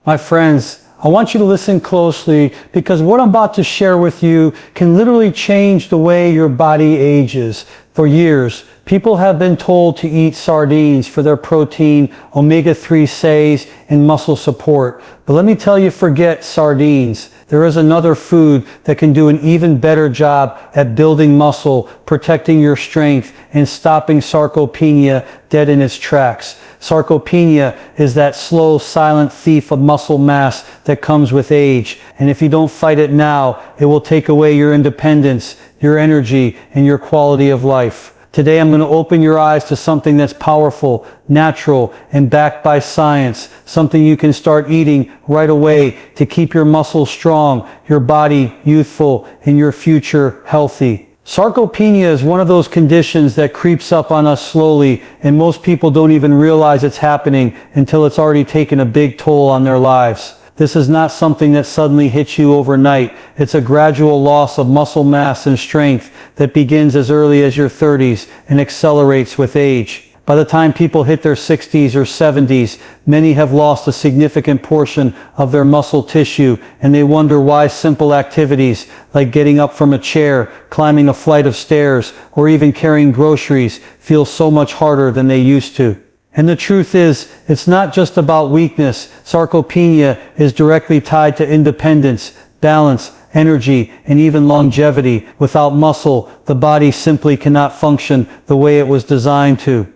My friends, I want you to listen closely because what I'm about to share with you can literally change the way your body ages. For years, people have been told to eat sardines for their protein, omega-3 says, and muscle support. But let me tell you, forget sardines. There is another food that can do an even better job at building muscle, protecting your strength, and stopping sarcopenia dead in its tracks. Sarcopenia is that slow, silent thief of muscle mass that comes with age. And if you don't fight it now, it will take away your independence, your energy, and your quality of life. Today I'm going to open your eyes to something that's powerful, natural, and backed by science. Something you can start eating right away to keep your muscles strong, your body youthful, and your future healthy. Sarcopenia is one of those conditions that creeps up on us slowly, and most people don't even realize it's happening until it's already taken a big toll on their lives. This is not something that suddenly hits you overnight. It's a gradual loss of muscle mass and strength that begins as early as your 30s and accelerates with age. By the time people hit their 60s or 70s, many have lost a significant portion of their muscle tissue, and they wonder why simple activities like getting up from a chair, climbing a flight of stairs, or even carrying groceries feel so much harder than they used to. And the truth is, it's not just about weakness. Sarcopenia is directly tied to independence, balance, energy, and even longevity. Without muscle, the body simply cannot function the way it was designed to.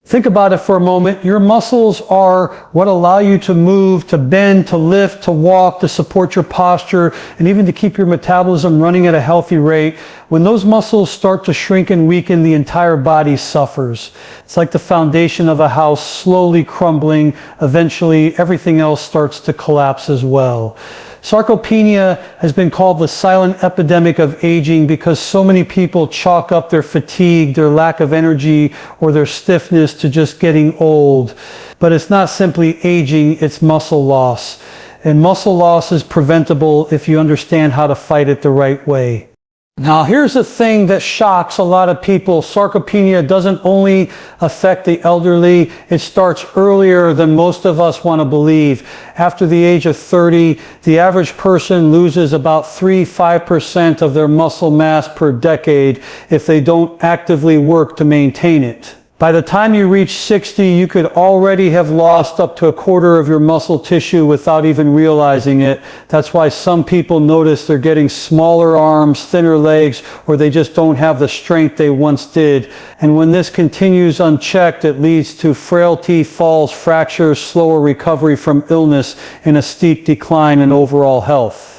Think about it for a moment. Your muscles are what allow you to move, to bend, to lift, to walk, to support your posture, and even to keep your metabolism running at a healthy rate. When those muscles start to shrink and weaken, the entire body suffers. It's like the foundation of a house slowly crumbling. Eventually, everything else starts to collapse as well. Sarcopenia has been called the silent epidemic of aging because so many people chalk up their fatigue, their lack of energy, or their stiffness to just getting old. But it's not simply aging, it's muscle loss. And muscle loss is preventable if you understand how to fight it the right way. Now, here's the thing that shocks a lot of people. Sarcopenia doesn't only affect the elderly. It starts earlier than most of us want to believe. After the age of 30, the average person loses about 3–5% of their muscle mass per decade if they don't actively work to maintain it. By the time you reach 60, you could already have lost up to a quarter of your muscle tissue without even realizing it. That's why some people notice they're getting smaller arms, thinner legs, or they just don't have the strength they once did. And when this continues unchecked, it leads to frailty, falls, fractures, slower recovery from illness, and a steep decline in overall health.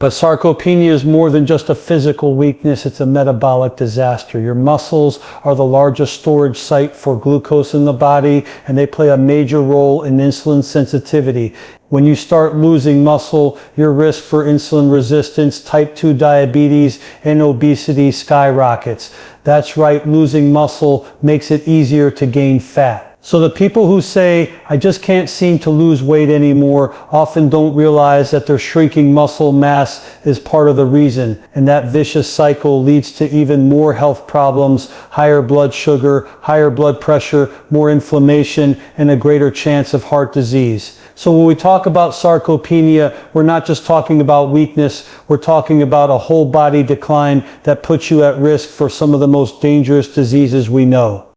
But sarcopenia is more than just a physical weakness, it's a metabolic disaster. Your muscles are the largest storage site for glucose in the body, and they play a major role in insulin sensitivity. When you start losing muscle, your risk for insulin resistance, type 2 diabetes, and obesity skyrockets. That's right, losing muscle makes it easier to gain fat. So the people who say, I just can't seem to lose weight anymore, often don't realize that their shrinking muscle mass is part of the reason. And that vicious cycle leads to even more health problems, higher blood sugar, higher blood pressure, more inflammation, and a greater chance of heart disease. So when we talk about sarcopenia, we're not just talking about weakness, we're talking about a whole body decline that puts you at risk for some of the most dangerous diseases we know.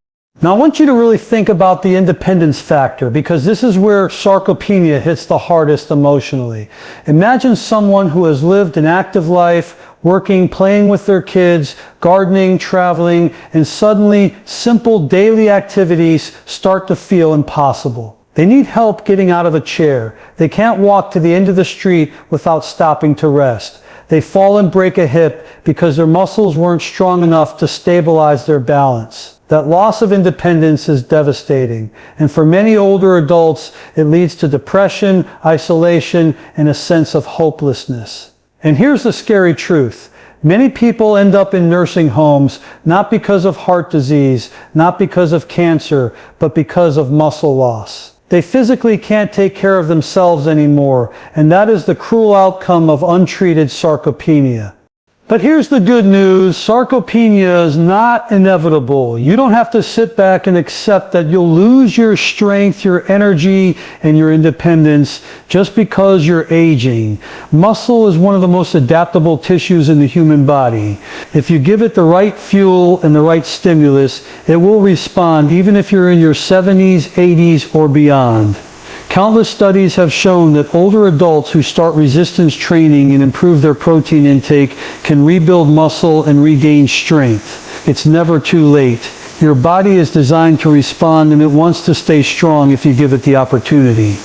Now I want you to really think about the independence factor because this is where sarcopenia hits the hardest emotionally. Imagine someone who has lived an active life, working, playing with their kids, gardening, traveling, and suddenly simple daily activities start to feel impossible. They need help getting out of a chair. They can't walk to the end of the street without stopping to rest. They fall and break a hip because their muscles weren't strong enough to stabilize their balance. That loss of independence is devastating, and for many older adults, it leads to depression, isolation, and a sense of hopelessness. And here's the scary truth. Many people end up in nursing homes not because of heart disease, not because of cancer, but because of muscle loss. They physically can't take care of themselves anymore, and that is the cruel outcome of untreated sarcopenia. But here's the good news. Sarcopenia is not inevitable. You don't have to sit back and accept that you'll lose your strength, your energy, and your independence just because you're aging. Muscle is one of the most adaptable tissues in the human body. If you give it the right fuel and the right stimulus, it will respond even if you're in your 70s, 80s, or beyond. Countless studies have shown that older adults who start resistance training and improve their protein intake can rebuild muscle and regain strength. It's never too late. Your body is designed to respond, and it wants to stay strong if you give it the opportunity.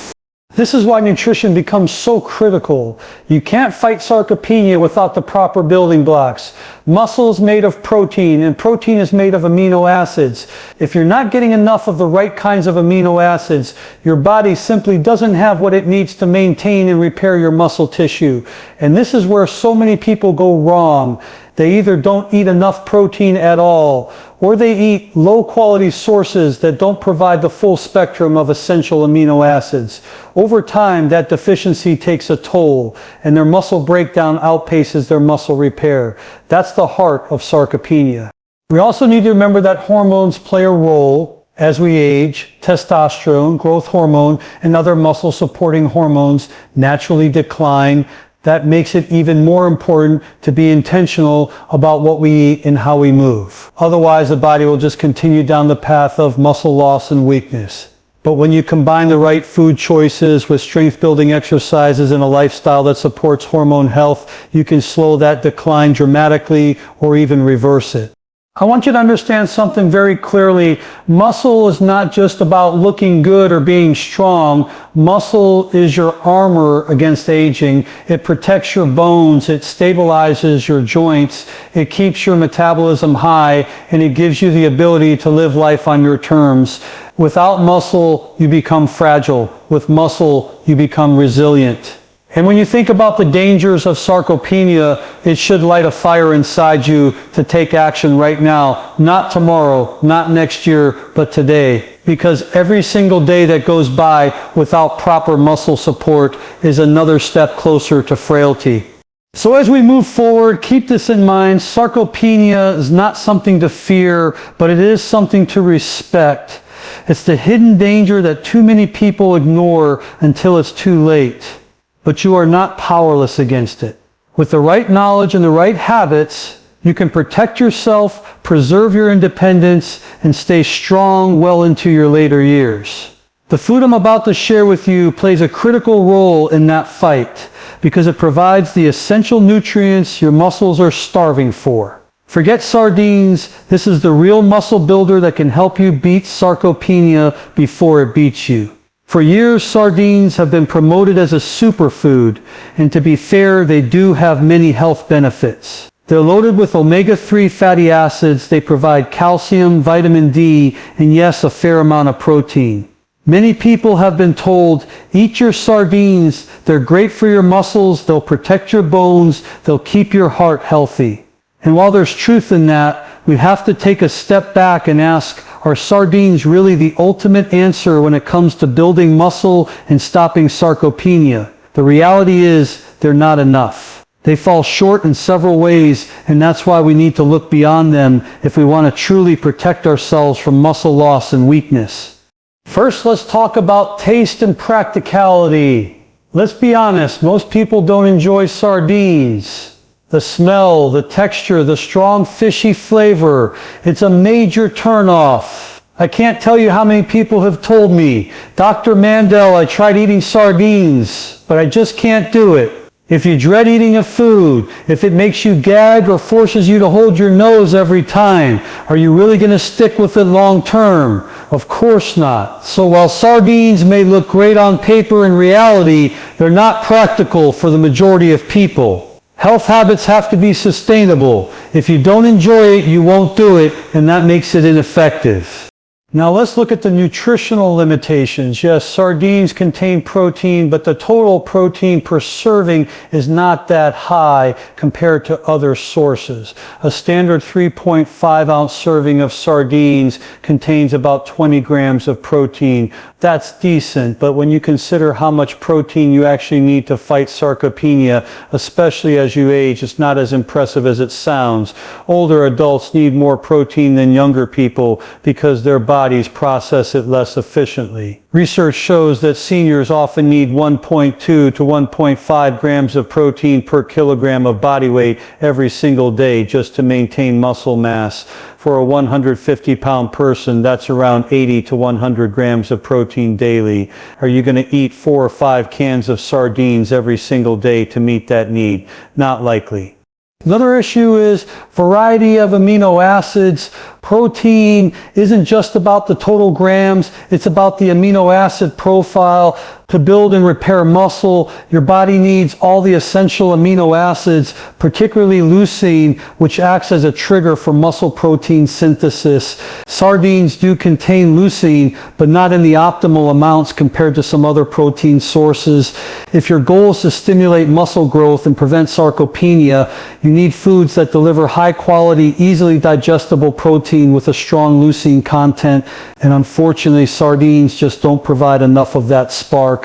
This is why nutrition becomes so critical. You can't fight sarcopenia without the proper building blocks. Muscle is made of protein, and protein is made of amino acids. If you're not getting enough of the right kinds of amino acids, your body simply doesn't have what it needs to maintain and repair your muscle tissue. And this is where so many people go wrong. They either don't eat enough protein at all, or they eat low-quality sources that don't provide the full spectrum of essential amino acids. Over time, that deficiency takes a toll, and their muscle breakdown outpaces their muscle repair. That's the heart of sarcopenia. We also need to remember that hormones play a role as we age. Testosterone, growth hormone, and other muscle-supporting hormones naturally decline. That makes it even more important to be intentional about what we eat and how we move. Otherwise, the body will just continue down the path of muscle loss and weakness. But when you combine the right food choices with strength-building exercises and a lifestyle that supports hormone health, you can slow that decline dramatically or even reverse it. I want you to understand something very clearly. Muscle is not just about looking good or being strong. Muscle is your armor against aging. It protects your bones. It stabilizes your joints. It keeps your metabolism high, and it gives you the ability to live life on your terms. Without muscle, you become fragile. With muscle, you become resilient. And when you think about the dangers of sarcopenia, it should light a fire inside you to take action right now. Not tomorrow, not next year, but today. Because every single day that goes by without proper muscle support is another step closer to frailty. So as we move forward, keep this in mind. Sarcopenia is not something to fear, but it is something to respect. It's the hidden danger that too many people ignore until it's too late. But you are not powerless against it. With the right knowledge and the right habits, you can protect yourself, preserve your independence, and stay strong well into your later years. The food I'm about to share with you plays a critical role in that fight because it provides the essential nutrients your muscles are starving for. Forget sardines. This is the real muscle builder that can help you beat sarcopenia before it beats you. For years, sardines have been promoted as a superfood, and to be fair, they do have many health benefits. They're loaded with omega-3 fatty acids, they provide calcium, vitamin D, and yes, a fair amount of protein. Many people have been told, eat your sardines, they're great for your muscles, they'll protect your bones, they'll keep your heart healthy. And while there's truth in that, we have to take a step back and ask, are sardines really the ultimate answer when it comes to building muscle and stopping sarcopenia? The reality is, they're not enough. They fall short in several ways, and that's why we need to look beyond them if we want to truly protect ourselves from muscle loss and weakness. First, let's talk about taste and practicality. Let's be honest, most people don't enjoy sardines. The smell, the texture, the strong fishy flavor, it's a major turnoff. I can't tell you how many people have told me, Dr. Mandell, I tried eating sardines, but I just can't do it. If you dread eating a food, if it makes you gag or forces you to hold your nose every time, are you really going to stick with it long term? Of course not. So while sardines may look great on paper, in reality, they're not practical for the majority of people. Health habits have to be sustainable. If you don't enjoy it, you won't do it, and that makes it ineffective. Now let's look at the nutritional limitations. Yes, sardines contain protein, but the total protein per serving is not that high compared to other sources. A standard 3.5 ounce serving of sardines contains about 20 grams of protein. That's decent, but when you consider how much protein you actually need to fight sarcopenia, especially as you age, it's not as impressive as it sounds. Older adults need more protein than younger people because their bodies process it less efficiently. Research shows that seniors often need 1.2 to 1.5 grams of protein per kilogram of body weight every single day just to maintain muscle mass. For a 150-pound person, that's around 80 to 100 grams of protein daily. Are you going to eat 4 or 5 cans of sardines every single day to meet that need? Not likely. Another issue is variety of amino acids. Protein isn't just about the total grams, it's about the amino acid profile. To build and repair muscle, your body needs all the essential amino acids, particularly leucine, which acts as a trigger for muscle protein synthesis. Sardines do contain leucine, but not in the optimal amounts compared to some other protein sources. If your goal is to stimulate muscle growth and prevent sarcopenia, you need foods that deliver high quality, easily digestible protein with a strong leucine content, and unfortunately sardines just don't provide enough of that spark.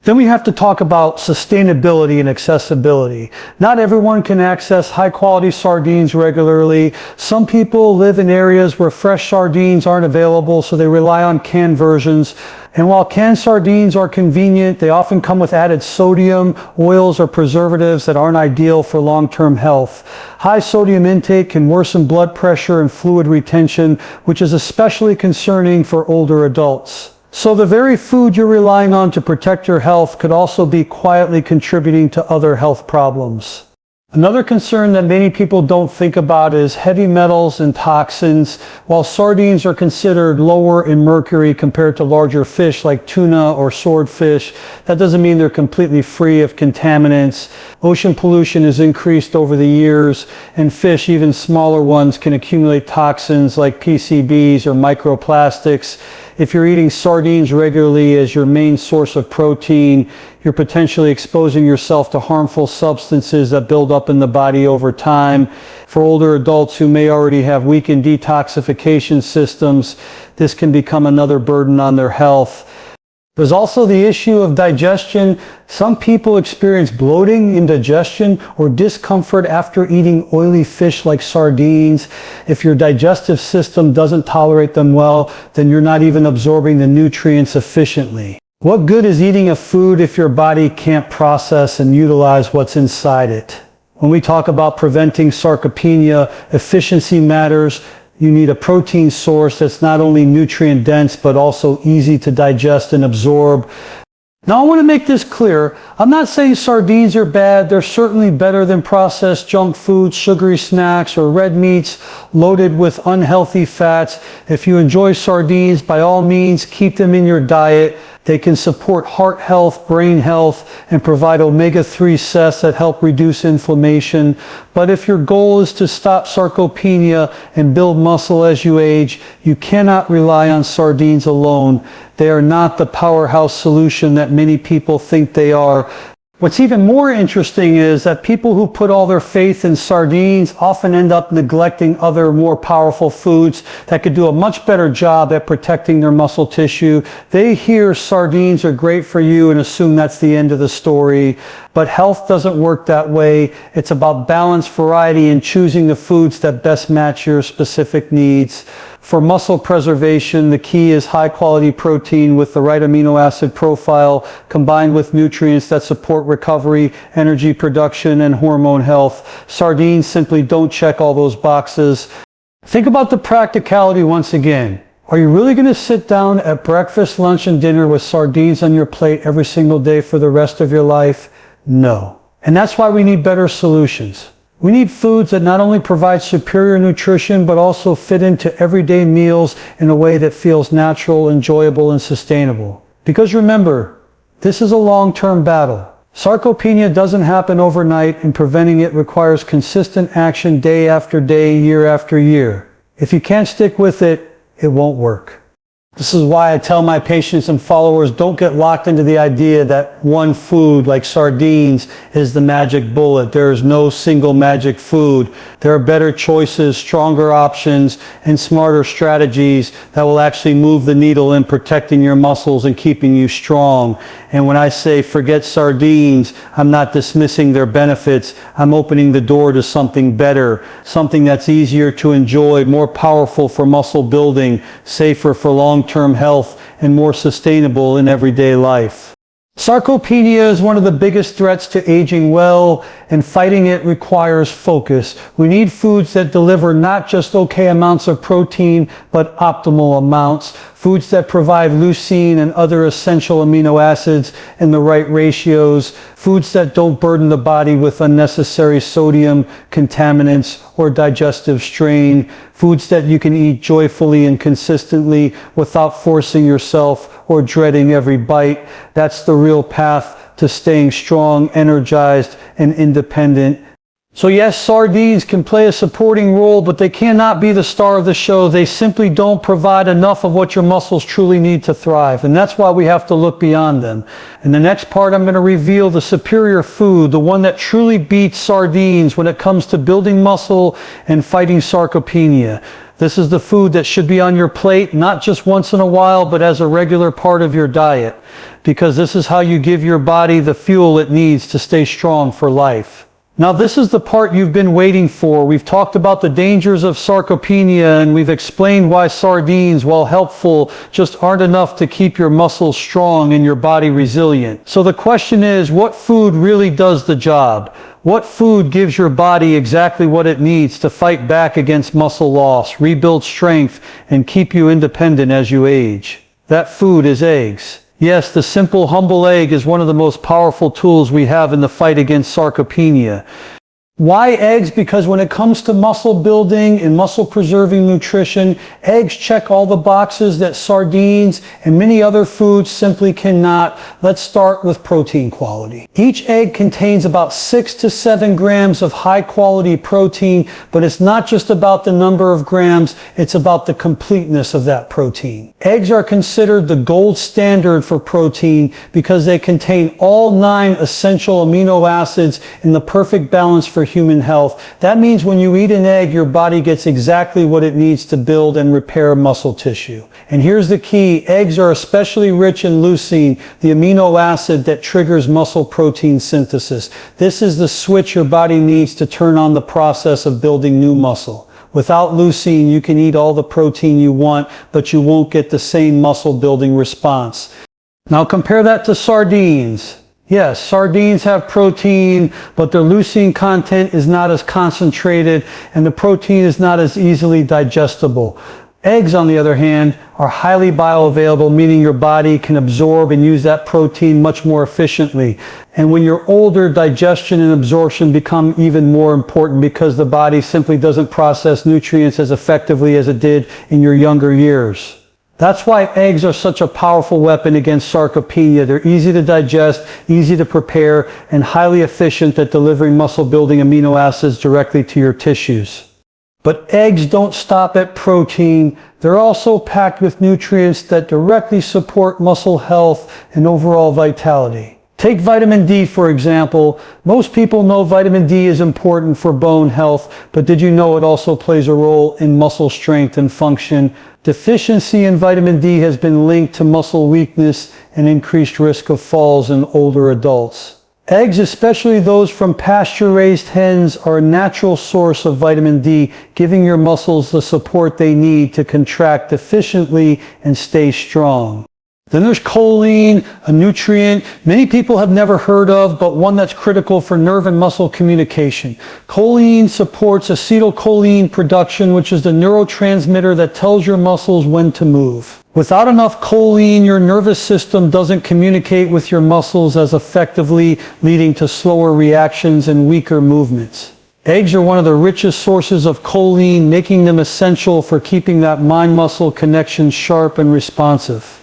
Then we have to talk about sustainability and accessibility. Not everyone can access high quality sardines regularly. Some people live in areas where fresh sardines aren't available, so they rely on canned versions. And while canned sardines are convenient, they often come with added sodium, oils, or preservatives that aren't ideal for long-term health. High sodium intake can worsen blood pressure and fluid retention, which is especially concerning for older adults. So the very food you're relying on to protect your health could also be quietly contributing to other health problems. Another concern that many people don't think about is heavy metals and toxins. While sardines are considered lower in mercury compared to larger fish like tuna or swordfish, that doesn't mean they're completely free of contaminants. Ocean pollution has increased over the years, and fish, even smaller ones, can accumulate toxins like PCBs or microplastics. If you're eating sardines regularly as your main source of protein, you're potentially exposing yourself to harmful substances that build up in the body over time. For older adults who may already have weakened detoxification systems, this can become another burden on their health. There's also the issue of digestion. Some people experience bloating, indigestion, or discomfort after eating oily fish like sardines. If your digestive system doesn't tolerate them well, then you're not even absorbing the nutrients efficiently. What good is eating a food if your body can't process and utilize what's inside it? When we talk about preventing sarcopenia, efficiency matters. You need a protein source that's not only nutrient dense, but also easy to digest and absorb. Now I want to make this clear. I'm not saying sardines are bad. They're certainly better than processed junk foods, sugary snacks, or red meats loaded with unhealthy fats. If you enjoy sardines, by all means, keep them in your diet. They can support heart health, brain health, and provide omega-3 sets that help reduce inflammation. But if your goal is to stop sarcopenia and build muscle as you age, you cannot rely on sardines alone. They are not the powerhouse solution that many people think they are. What's even more interesting is that people who put all their faith in sardines often end up neglecting other more powerful foods that could do a much better job at protecting their muscle tissue. They hear sardines are great for you and assume that's the end of the story. But health doesn't work that way. It's about balance, variety, and choosing the foods that best match your specific needs. For muscle preservation, the key is high quality protein with the right amino acid profile combined with nutrients that support recovery, energy production, and hormone health. Sardines simply don't check all those boxes. Think about the practicality once again. Are you really going to sit down at breakfast, lunch, and dinner with sardines on your plate every single day for the rest of your life? No. And that's why we need better solutions. We need foods that not only provide superior nutrition, but also fit into everyday meals in a way that feels natural, enjoyable, and sustainable. Because remember, this is a long-term battle. Sarcopenia doesn't happen overnight, and preventing it requires consistent action day after day, year after year. If you can't stick with it, it won't work. This is why I tell my patients and followers, don't get locked into the idea that one food like sardines is the magic bullet. There is no single magic food. There are better choices, stronger options, and smarter strategies that will actually move the needle in protecting your muscles and keeping you strong. And when I say forget sardines, I'm not dismissing their benefits. I'm opening the door to something better, something that's easier to enjoy, more powerful for muscle building, safer for long-term health, and more sustainable in everyday life. Sarcopenia is one of the biggest threats to aging well, and fighting it requires focus. We need foods that deliver not just okay amounts of protein, but optimal amounts. Foods that provide leucine and other essential amino acids in the right ratios. Foods that don't burden the body with unnecessary sodium, contaminants, or digestive strain. Foods that you can eat joyfully and consistently without forcing yourself or dreading every bite. That's the real path to staying strong, energized, and independent. So yes, sardines can play a supporting role, but they cannot be the star of the show. They simply don't provide enough of what your muscles truly need to thrive. And that's why we have to look beyond them. In the next part, I'm going to reveal the superior food, the one that truly beats sardines when it comes to building muscle and fighting sarcopenia. This is the food that should be on your plate, not just once in a while, but as a regular part of your diet. Because this is how you give your body the fuel it needs to stay strong for life. Now this is the part you've been waiting for. We've talked about the dangers of sarcopenia, and we've explained why sardines, while helpful, just aren't enough to keep your muscles strong and your body resilient. So the question is, what food really does the job? What food gives your body exactly what it needs to fight back against muscle loss, rebuild strength, and keep you independent as you age? That food is eggs. Yes, the simple, humble egg is one of the most powerful tools we have in the fight against sarcopenia. Why eggs? Because when it comes to muscle building and muscle preserving nutrition, eggs check all the boxes that sardines and many other foods simply cannot. Let's start with protein quality. Each egg contains about 6 to 7 grams of high quality protein, but it's not just about the number of grams, it's about the completeness of that protein. Eggs are considered the gold standard for protein because they contain all 9 essential amino acids in the perfect balance for human health. That means when you eat an egg, your body gets exactly what it needs to build and repair muscle tissue. And here's the key. Eggs are especially rich in leucine, the amino acid that triggers muscle protein synthesis. This is the switch your body needs to turn on the process of building new muscle. Without leucine, you can eat all the protein you want, but you won't get the same muscle building response. Now compare that to sardines. Yes, sardines have protein, but their leucine content is not as concentrated and the protein is not as easily digestible. Eggs, on the other hand, are highly bioavailable, meaning your body can absorb and use that protein much more efficiently. And when you're older, digestion and absorption become even more important because the body simply doesn't process nutrients as effectively as it did in your younger years. That's why eggs are such a powerful weapon against sarcopenia. They're easy to digest, easy to prepare, and highly efficient at delivering muscle-building amino acids directly to your tissues. But eggs don't stop at protein. They're also packed with nutrients that directly support muscle health and overall vitality. Take vitamin D, for example. Most people know vitamin D is important for bone health, but did you know it also plays a role in muscle strength and function? Deficiency in vitamin D has been linked to muscle weakness and increased risk of falls in older adults. Eggs, especially those from pasture-raised hens, are a natural source of vitamin D, giving your muscles the support they need to contract efficiently and stay strong. Then there's choline, a nutrient many people have never heard of, but one that's critical for nerve and muscle communication. Choline supports acetylcholine production, which is the neurotransmitter that tells your muscles when to move. Without enough choline, your nervous system doesn't communicate with your muscles as effectively, leading to slower reactions and weaker movements. Eggs are one of the richest sources of choline, making them essential for keeping that mind-muscle connection sharp and responsive.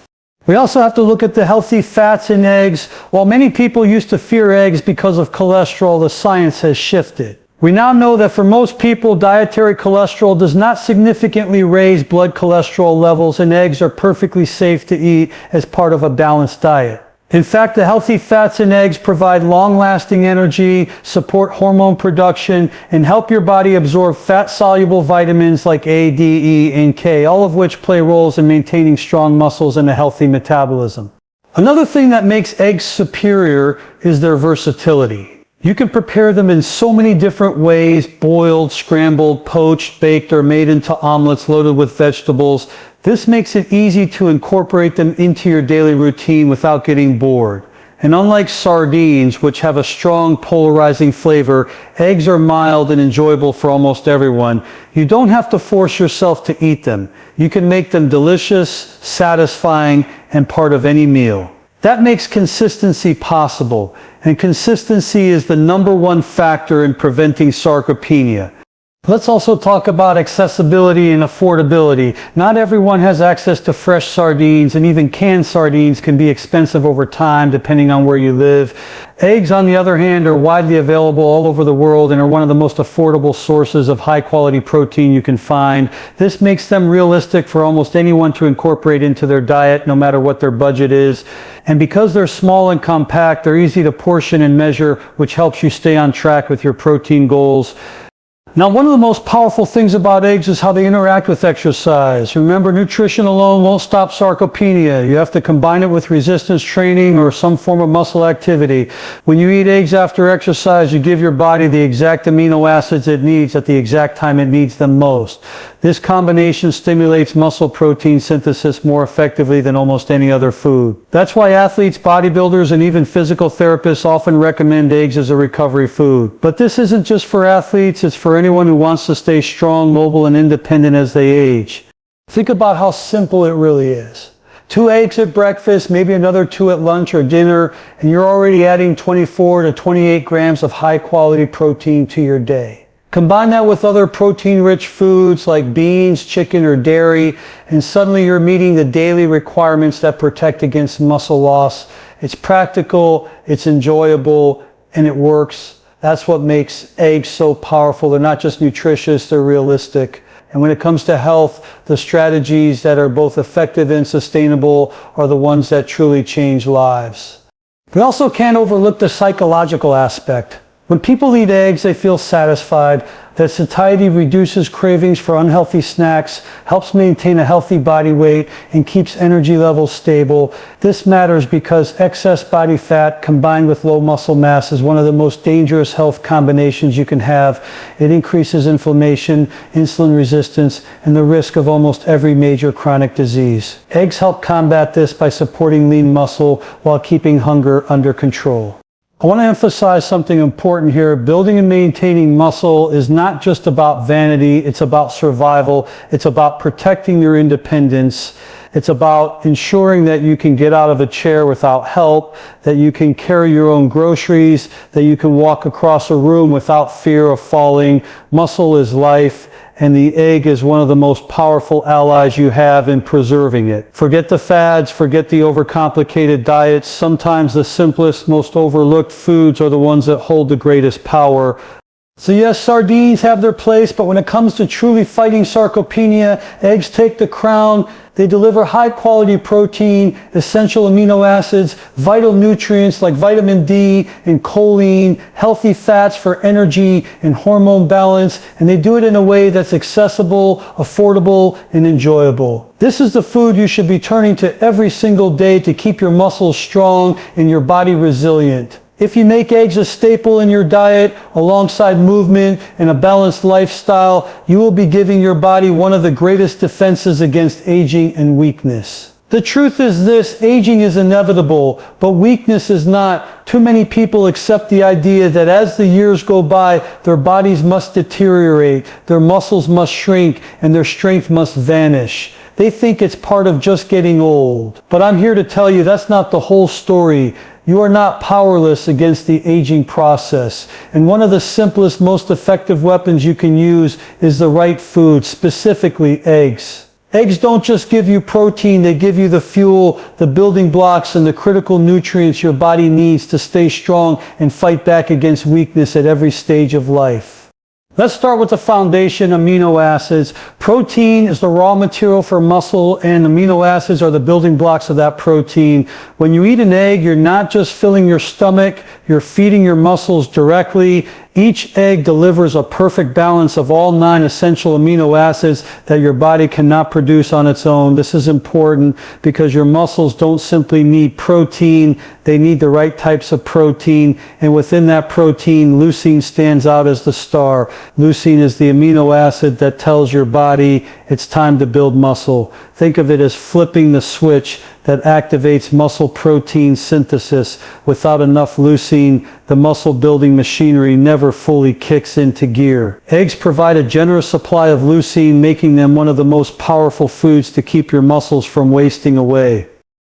We also have to look at the healthy fats in eggs. While many people used to fear eggs because of cholesterol, the science has shifted. We now know that for most people, dietary cholesterol does not significantly raise blood cholesterol levels, and eggs are perfectly safe to eat as part of a balanced diet. In fact, the healthy fats in eggs provide long-lasting energy, support hormone production, and help your body absorb fat-soluble vitamins like A, D, E, and K, all of which play roles in maintaining strong muscles and a healthy metabolism. Another thing that makes eggs superior is their versatility. You can prepare them in so many different ways: boiled, scrambled, poached, baked, or made into omelets loaded with vegetables. This makes it easy to incorporate them into your daily routine without getting bored. And unlike sardines, which have a strong polarizing flavor, eggs are mild and enjoyable for almost everyone. You don't have to force yourself to eat them. You can make them delicious, satisfying, and part of any meal. That makes consistency possible, and consistency is the #1 factor in preventing sarcopenia. Let's also talk about accessibility and affordability. Not everyone has access to fresh sardines, and even canned sardines can be expensive over time depending on where you live. Eggs, on the other hand, are widely available all over the world and are one of the most affordable sources of high-quality protein you can find. This makes them realistic for almost anyone to incorporate into their diet, no matter what their budget is. And because they're small and compact, they're easy to portion and measure, which helps you stay on track with your protein goals. Now, one of the most powerful things about eggs is how they interact with exercise. Remember, nutrition alone won't stop sarcopenia. You have to combine it with resistance training or some form of muscle activity. When you eat eggs after exercise, you give your body the exact amino acids it needs at the exact time it needs them most. This combination stimulates muscle protein synthesis more effectively than almost any other food. That's why athletes, bodybuilders, and even physical therapists often recommend eggs as a recovery food. But this isn't just for athletes, it's for anyone who wants to stay strong, mobile, and independent as they age. Think about how simple it really is. 2 eggs at breakfast, maybe another 2 at lunch or dinner, and you're already adding 24 to 28 grams of high-quality protein to your day. Combine that with other protein-rich foods like beans, chicken, or dairy, and suddenly you're meeting the daily requirements that protect against muscle loss. It's practical, it's enjoyable, and it works. That's what makes eggs so powerful. They're not just nutritious, they're realistic. And when it comes to health, the strategies that are both effective and sustainable are the ones that truly change lives. We also can't overlook the psychological aspect. When people eat eggs, they feel satisfied. That satiety reduces cravings for unhealthy snacks, helps maintain a healthy body weight, and keeps energy levels stable. This matters because excess body fat combined with low muscle mass is one of the most dangerous health combinations you can have. It increases inflammation, insulin resistance, and the risk of almost every major chronic disease. Eggs help combat this by supporting lean muscle while keeping hunger under control. I want to emphasize something important here. Building and maintaining muscle is not just about vanity, it's about survival. It's about protecting your independence. It's about ensuring that you can get out of a chair without help, that you can carry your own groceries, that you can walk across a room without fear of falling. Muscle is life, and the egg is one of the most powerful allies you have in preserving it. Forget the fads, forget the overcomplicated diets. Sometimes the simplest, most overlooked foods are the ones that hold the greatest power. So yes, sardines have their place, but when it comes to truly fighting sarcopenia, eggs take the crown. They deliver high-quality protein, essential amino acids, vital nutrients like vitamin D and choline, healthy fats for energy and hormone balance, and they do it in a way that's accessible, affordable, and enjoyable. This is the food you should be turning to every single day to keep your muscles strong and your body resilient. If you make eggs a staple in your diet alongside movement and a balanced lifestyle, you will be giving your body one of the greatest defenses against aging and weakness. The truth is this: aging is inevitable, but weakness is not. Too many people accept the idea that as the years go by, their bodies must deteriorate, their muscles must shrink, and their strength must vanish. They think it's part of just getting old. But I'm here to tell you that's not the whole story. You are not powerless against the aging process. And one of the simplest, most effective weapons you can use is the right food, specifically eggs. Eggs don't just give you protein, they give you the fuel, the building blocks, and the critical nutrients your body needs to stay strong and fight back against weakness at every stage of life. Let's start with the foundation, amino acids. Protein is the raw material for muscle, and amino acids are the building blocks of that protein. When you eat an egg, you're not just filling your stomach, you're feeding your muscles directly. Each egg delivers a perfect balance of all 9 essential amino acids that your body cannot produce on its own. This is important because your muscles don't simply need protein, they need the right types of protein, and within that protein, leucine stands out as the star. Leucine is the amino acid that tells your body it's time to build muscle. Think of it as flipping the switch that activates muscle protein synthesis. Without enough leucine, the muscle building machinery never fully kicks into gear. Eggs provide a generous supply of leucine, making them one of the most powerful foods to keep your muscles from wasting away.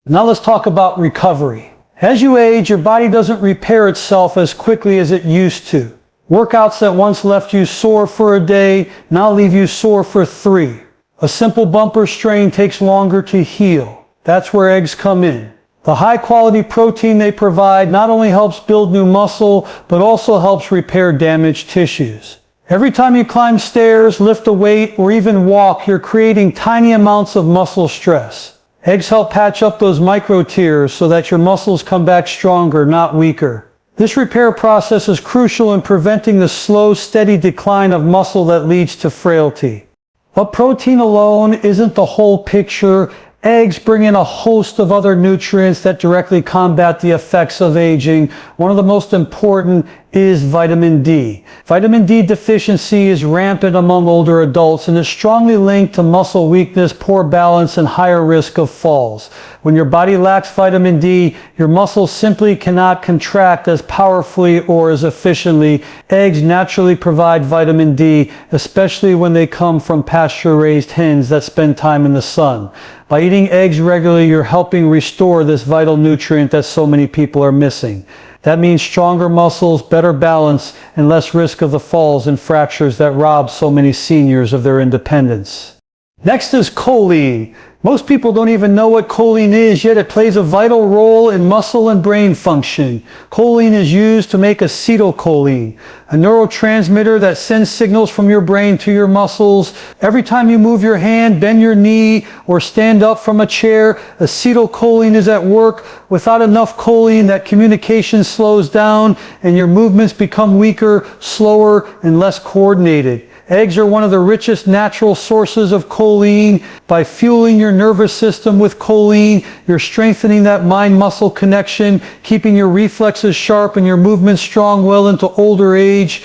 Now let's talk about recovery. As you age, your body doesn't repair itself as quickly as it used to. Workouts that once left you sore for a day now leave you sore for 3. A simple bumper strain takes longer to heal. That's where eggs come in. The high quality protein they provide not only helps build new muscle, but also helps repair damaged tissues. Every time you climb stairs, lift a weight, or even walk, you're creating tiny amounts of muscle stress. Eggs help patch up those micro tears so that your muscles come back stronger, not weaker. This repair process is crucial in preventing the slow, steady decline of muscle that leads to frailty. But protein alone isn't the whole picture. Eggs bring in a host of other nutrients that directly combat the effects of aging. One of the most important is vitamin D. Vitamin D deficiency is rampant among older adults and is strongly linked to muscle weakness, poor balance, and higher risk of falls. When your body lacks vitamin D, your muscles simply cannot contract as powerfully or as efficiently. Eggs naturally provide vitamin D, especially when they come from pasture-raised hens that spend time in the sun. By eating eggs regularly, you're helping restore this vital nutrient that so many people are missing. That means stronger muscles, better balance, and less risk of the falls and fractures that rob so many seniors of their independence. Next is choline. Most people don't even know what choline is, yet it plays a vital role in muscle and brain function. Choline is used to make acetylcholine, a neurotransmitter that sends signals from your brain to your muscles. Every time you move your hand, bend your knee, or stand up from a chair, acetylcholine is at work. Without enough choline, that communication slows down and your movements become weaker, slower, and less coordinated. Eggs are one of the richest natural sources of choline. By fueling your nervous system with choline, you're strengthening that mind-muscle connection, keeping your reflexes sharp and your movements strong well into older age.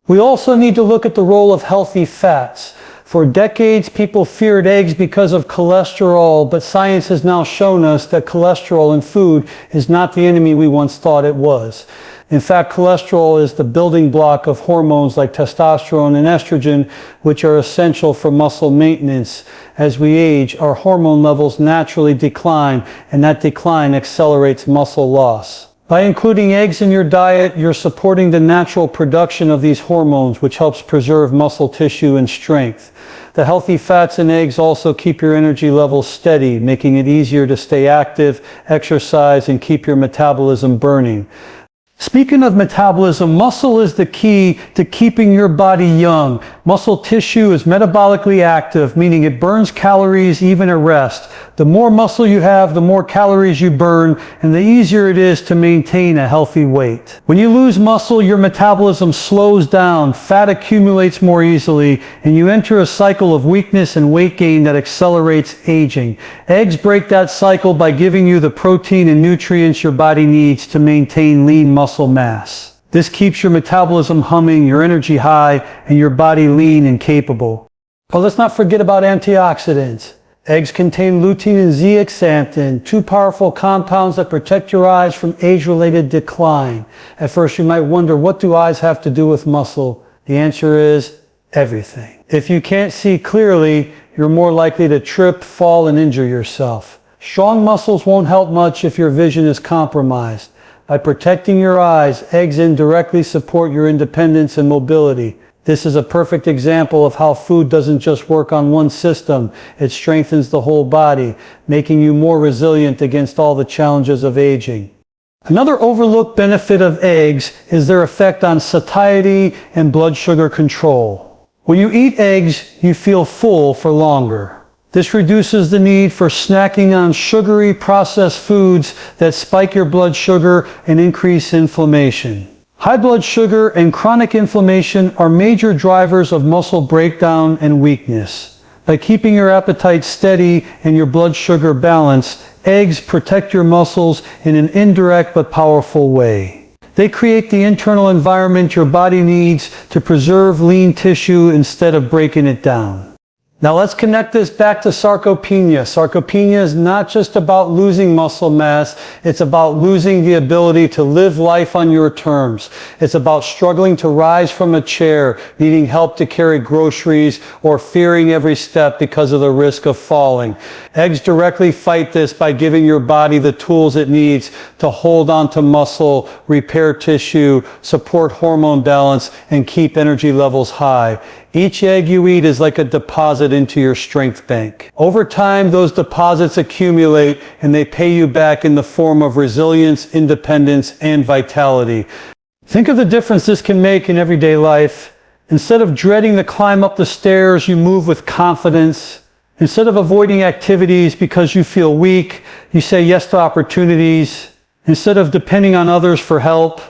We also need to look at the role of healthy fats. For decades, people feared eggs because of cholesterol, but science has now shown us that cholesterol in food is not the enemy we once thought it was. In fact, cholesterol is the building block of hormones like testosterone and estrogen, which are essential for muscle maintenance. As we age, our hormone levels naturally decline, and that decline accelerates muscle loss. By including eggs in your diet, you're supporting the natural production of these hormones, which helps preserve muscle tissue and strength. The healthy fats in eggs also keep your energy levels steady, making it easier to stay active, exercise, and keep your metabolism burning. Speaking of metabolism, muscle is the key to keeping your body young. Muscle tissue is metabolically active, meaning it burns calories even at rest. The more muscle you have, the more calories you burn, and the easier it is to maintain a healthy weight. When you lose muscle, your metabolism slows down, fat accumulates more easily, and you enter a cycle of weakness and weight gain that accelerates aging. Eggs break that cycle by giving you the protein and nutrients your body needs to maintain lean muscle mass. This keeps your metabolism humming, your energy high, and your body lean and capable. But let's not forget about antioxidants. Eggs contain lutein and zeaxanthin, 2 powerful compounds that protect your eyes from age-related decline. At first you might wonder, what do eyes have to do with muscle? The answer is everything. If you can't see clearly, you're more likely to trip, fall, and injure yourself. Strong muscles won't help much if your vision is compromised. By protecting your eyes, eggs indirectly support your independence and mobility. This is a perfect example of how food doesn't just work on one system, it strengthens the whole body, making you more resilient against all the challenges of aging. Another overlooked benefit of eggs is their effect on satiety and blood sugar control. When you eat eggs, you feel full for longer. This reduces the need for snacking on sugary processed foods that spike your blood sugar and increase inflammation. High blood sugar and chronic inflammation are major drivers of muscle breakdown and weakness. By keeping your appetite steady and your blood sugar balanced, eggs protect your muscles in an indirect but powerful way. They create the internal environment your body needs to preserve lean tissue instead of breaking it down. Now let's connect this back to sarcopenia. Sarcopenia is not just about losing muscle mass, it's about losing the ability to live life on your terms. It's about struggling to rise from a chair, needing help to carry groceries, or fearing every step because of the risk of falling. Eggs directly fight this by giving your body the tools it needs to hold on to muscle, repair tissue, support hormone balance, and keep energy levels high. Each egg you eat is like a deposit into your strength bank. Over time, those deposits accumulate and they pay you back in the form of resilience, independence, and vitality. Think of the difference this can make in everyday life. Instead of dreading the climb up the stairs, you move with confidence. Instead of avoiding activities because you feel weak, you say yes to opportunities. Instead of depending on others for help,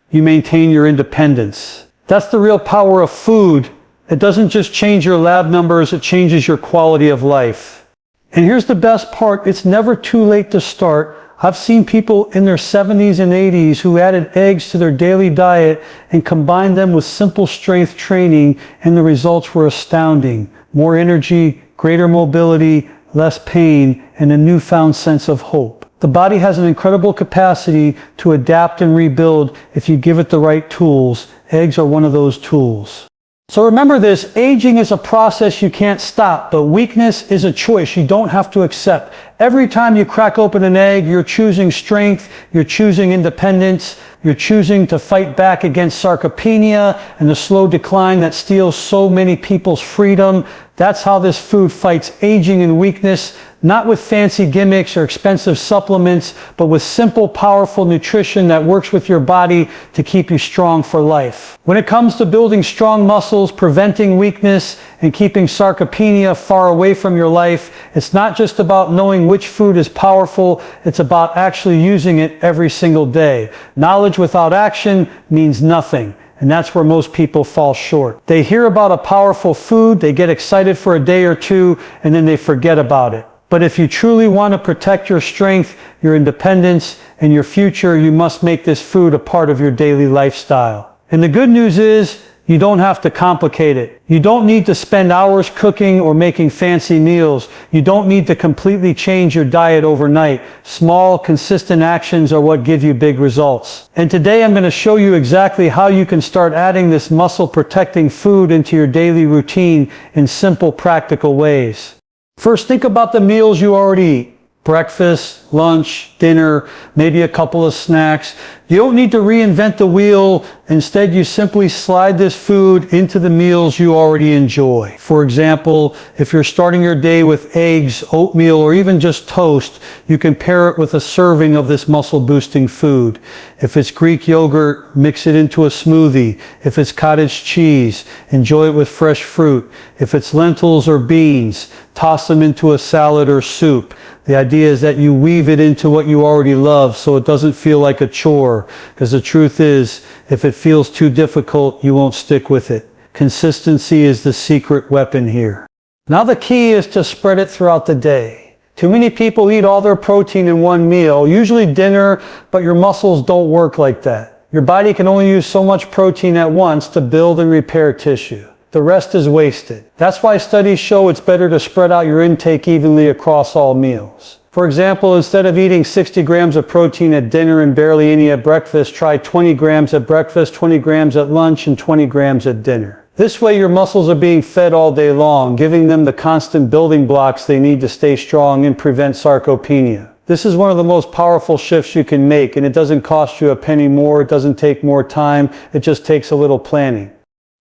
you maintain your independence. That's the real power of food. It doesn't just change your lab numbers, it changes your quality of life. And here's the best part, it's never too late to start. I've seen people in their 70s and 80s who added eggs to their daily diet and combined them with simple strength training, and the results were astounding. More energy, greater mobility, less pain, and a newfound sense of hope. The body has an incredible capacity to adapt and rebuild if you give it the right tools. Eggs are one of those tools. So remember this, aging is a process you can't stop, but weakness is a choice you don't have to accept. Every time you crack open an egg, you're choosing strength, you're choosing independence, you're choosing to fight back against sarcopenia and the slow decline that steals so many people's freedom. That's how this food fights aging and weakness, not with fancy gimmicks or expensive supplements, but with simple, powerful nutrition that works with your body to keep you strong for life. When it comes to building strong muscles, preventing weakness, and keeping sarcopenia far away from your life, it's not just about knowing which food is powerful, it's about actually using it every single day. Knowledge without action means nothing. And that's where most people fall short. They hear about a powerful food, they get excited for a day or two, and then they forget about it. But if you truly want to protect your strength, your independence, and your future, you must make this food a part of your daily lifestyle. And the good news is, you don't have to complicate it. You don't need to spend hours cooking or making fancy meals. You don't need to completely change your diet overnight. Small, consistent actions are what give you big results. And today I'm going to show you exactly how you can start adding this muscle-protecting food into your daily routine in simple, practical ways. First, think about the meals you already eat. Breakfast, lunch, dinner, maybe a couple of snacks. You don't need to reinvent the wheel. Instead, you simply slide this food into the meals you already enjoy. For example, if you're starting your day with eggs, oatmeal, or even just toast, you can pair it with a serving of this muscle-boosting food. If it's Greek yogurt, mix it into a smoothie. If it's cottage cheese, enjoy it with fresh fruit. If it's lentils or beans, toss them into a salad or soup. The idea is that you weave it into what you already love so it doesn't feel like a chore. Because the truth is, if it feels too difficult, you won't stick with it. Consistency is the secret weapon here. Now the key is to spread it throughout the day. Too many people eat all their protein in one meal, usually dinner, but your muscles don't work like that. Your body can only use so much protein at once to build and repair tissue. The rest is wasted. That's why studies show it's better to spread out your intake evenly across all meals. For example, instead of eating 60 grams of protein at dinner and barely any at breakfast, try 20 grams at breakfast, 20 grams at lunch, and 20 grams at dinner. This way your muscles are being fed all day long, giving them the constant building blocks they need to stay strong and prevent sarcopenia. This is one of the most powerful shifts you can make, and it doesn't cost you a penny more, it doesn't take more time, it just takes a little planning.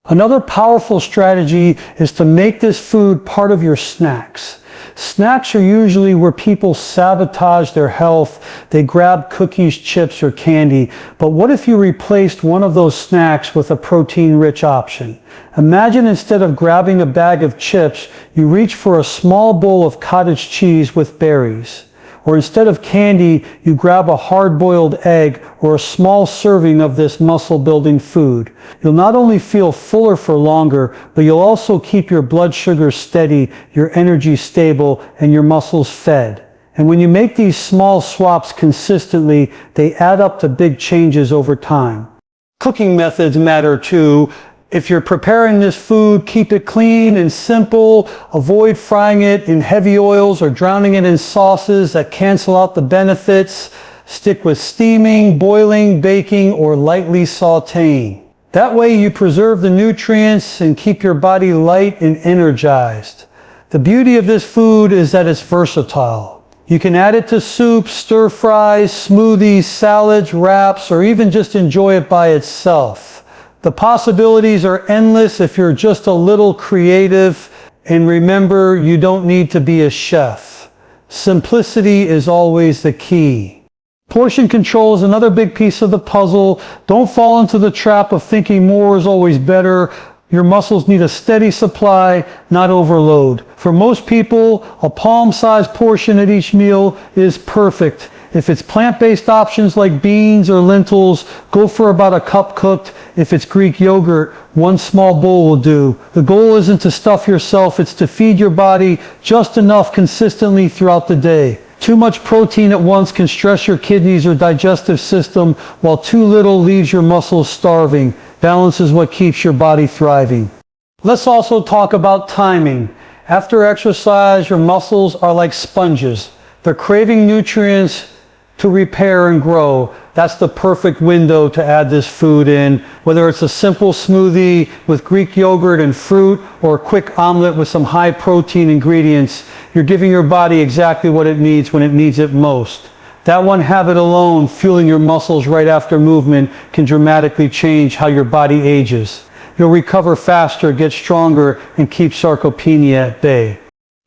Another powerful strategy is to make this food part of your snacks. Snacks are usually where people sabotage their health. They grab cookies, chips, or candy. But what if you replaced one of those snacks with a protein-rich option? Imagine instead of grabbing a bag of chips, you reach for a small bowl of cottage cheese with berries. Or instead of candy, you grab a hard-boiled egg or a small serving of this muscle-building food. You'll not only feel fuller for longer, but you'll also keep your blood sugar steady, your energy stable, and your muscles fed. And when you make these small swaps consistently, they add up to big changes over time. Cooking methods matter too. If you're preparing this food, keep it clean and simple. Avoid frying it in heavy oils or drowning it in sauces that cancel out the benefits. Stick with steaming, boiling, baking, or lightly sautéing. That way you preserve the nutrients and keep your body light and energized. The beauty of this food is that it's versatile. You can add it to soups, stir fries, smoothies, salads, wraps, or even just enjoy it by itself. The possibilities are endless if you're just a little creative. And remember, you don't need to be a chef. Simplicity is always the key. Portion control is another big piece of the puzzle. Don't fall into the trap of thinking more is always better. Your muscles need a steady supply, not overload. For most people, a palm-sized portion at each meal is perfect. If it's plant-based options like beans or lentils, go for about a cup cooked. If it's Greek yogurt, one small bowl will do. The goal isn't to stuff yourself, it's to feed your body just enough consistently throughout the day. Too much protein at once can stress your kidneys or digestive system, while too little leaves your muscles starving. Balance is what keeps your body thriving. Let's also talk about timing. After exercise, your muscles are like sponges. They're craving nutrients to repair and grow. That's the perfect window to add this food in. Whether it's a simple smoothie with Greek yogurt and fruit or a quick omelet with some high protein ingredients, you're giving your body exactly what it needs when it needs it most. That one habit alone, fueling your muscles right after movement, can dramatically change how your body ages. You'll recover faster, get stronger, and keep sarcopenia at bay.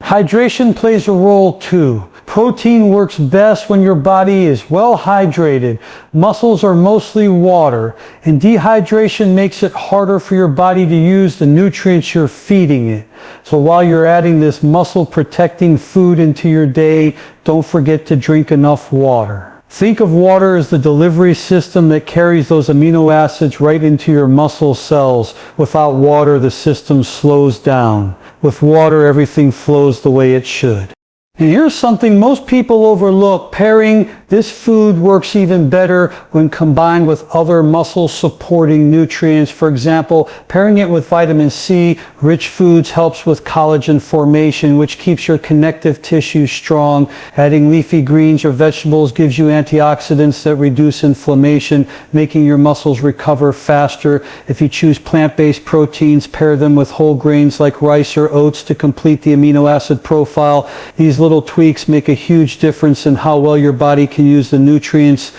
Hydration plays a role too. Protein works best when your body is well hydrated. Muscles are mostly water, and dehydration makes it harder for your body to use the nutrients you're feeding it. So while you're adding this muscle protecting food into your day, don't forget to drink enough water. Think of water as the delivery system that carries those amino acids right into your muscle cells. Without water, the system slows down. With water, everything flows the way it should. And here's something most people overlook. Pairing this food works even better when combined with other muscle supporting nutrients. For example, pairing it with vitamin C rich foods helps with collagen formation, which keeps your connective tissue strong. Adding leafy greens or vegetables gives you antioxidants that reduce inflammation, making your muscles recover faster. If you choose plant-based proteins, pair them with whole grains like rice or oats to complete the amino acid profile. These little tweaks make a huge difference in how well your body can use the nutrients.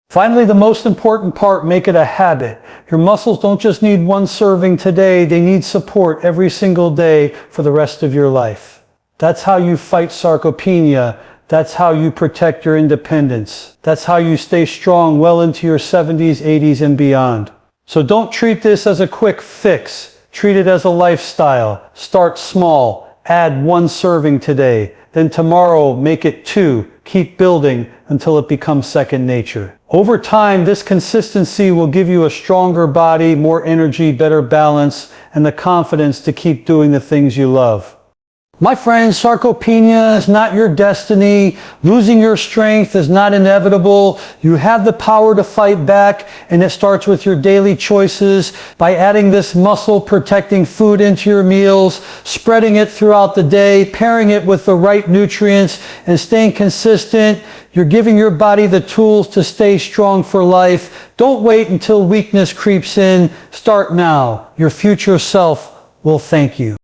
Finally, the most important part, make it a habit. Your muscles don't just need one serving today, they need support every single day for the rest of your life. That's how you fight sarcopenia. That's how you protect your independence. That's how you stay strong well into your 70s, 80s, and beyond. So don't treat this as a quick fix. Treat it as a lifestyle. Start small. Add one serving today. Then tomorrow, make it 2. Keep building until it becomes second nature. Over time, this consistency will give you a stronger body, more energy, better balance, and the confidence to keep doing the things you love. My friends, sarcopenia is not your destiny. Losing your strength is not inevitable. You have the power to fight back, and it starts with your daily choices by adding this muscle protecting food into your meals, spreading it throughout the day, pairing it with the right nutrients, and staying consistent. You're giving your body the tools to stay strong for life. Don't wait until weakness creeps in. Start now. Your future self will thank you.